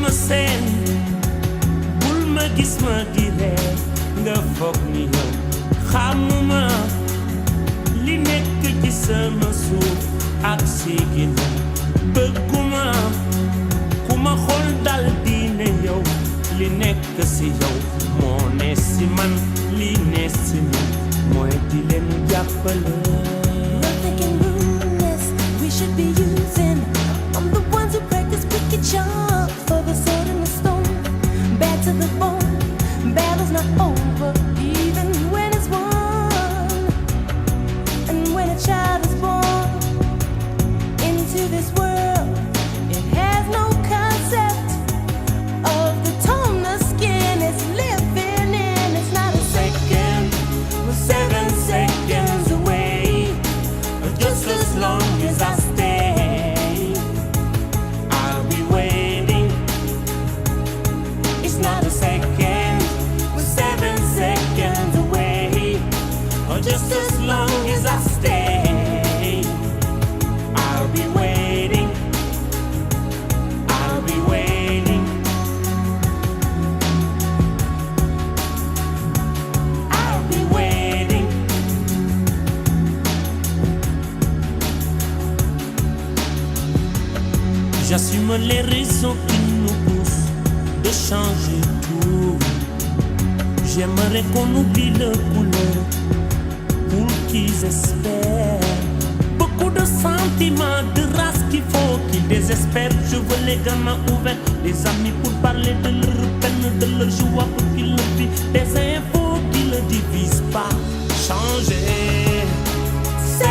ma seen bul ma gis ma di ree nga foog ni yow xamuma li nekk ci sama suuf ak si ginnaaw bëgguma ku ma xool dal di ne yow li nekk si yow moo ne si man li ne si man mooy di leen jàppale. Nothing can ruin this. We should be using. I'm the ones who practice wicked charms for the sword and the stone. Bad to the bone. Battle's not over, even when it's won. And when a child is born into this world, it has no concept of the tone the skin is living in. It's not a second, we're 7 seconds away. Just as long as I stay, I'll be waiting. It's not a second, we're 7 seconds away. Or just as long as I stay, I'll be waiting. I'll be waiting. I'll be waiting. J'assume les raisons qui nous poussent de changer tout. J'aimerais qu'on oublie le couleur pour qu'ils espèrent. Beaucoup de sentiments, de race qu'il faut qu'ils désespèrent. Je veux les gamins ouverts, les amis pour parler de leur peine, de leur joie pour qu'ils le vivent. Des infos qui ne divisent pas. Changer. 7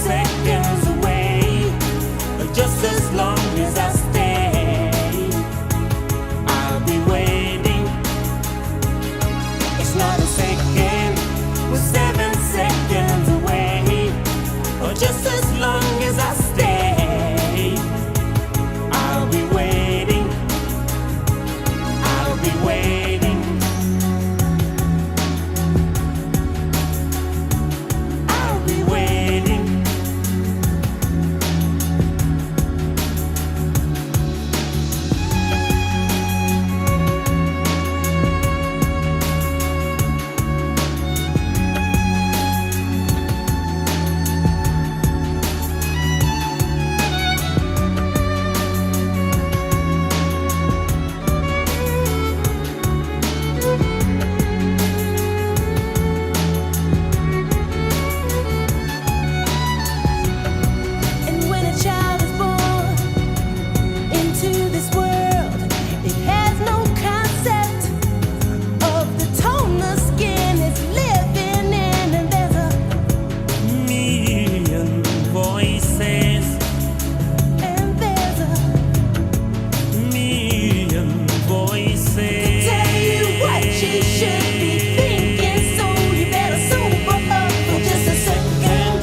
seconds away. Just as long as I stay, I'll be waiting. It's not a second, we're 7 seconds away. Or just as long as I stay, I'll be waiting. I'll be waiting. I'll be waiting. And when a child is born into this world, it has no concept of the tone the skin is living in. And there's a Million voices, and there's a million voices. tell you what you should be thinking. So you better sober up for just a second.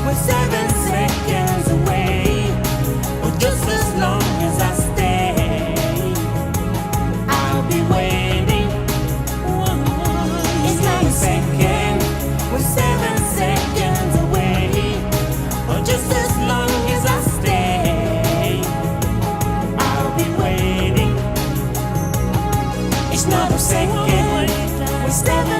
We're 7 seconds away. Or just as long as I stay, I'll be waiting. It's not a second, we're 7 seconds away. Or just as long as I stay, I'll be waiting. it's not a second, we're 7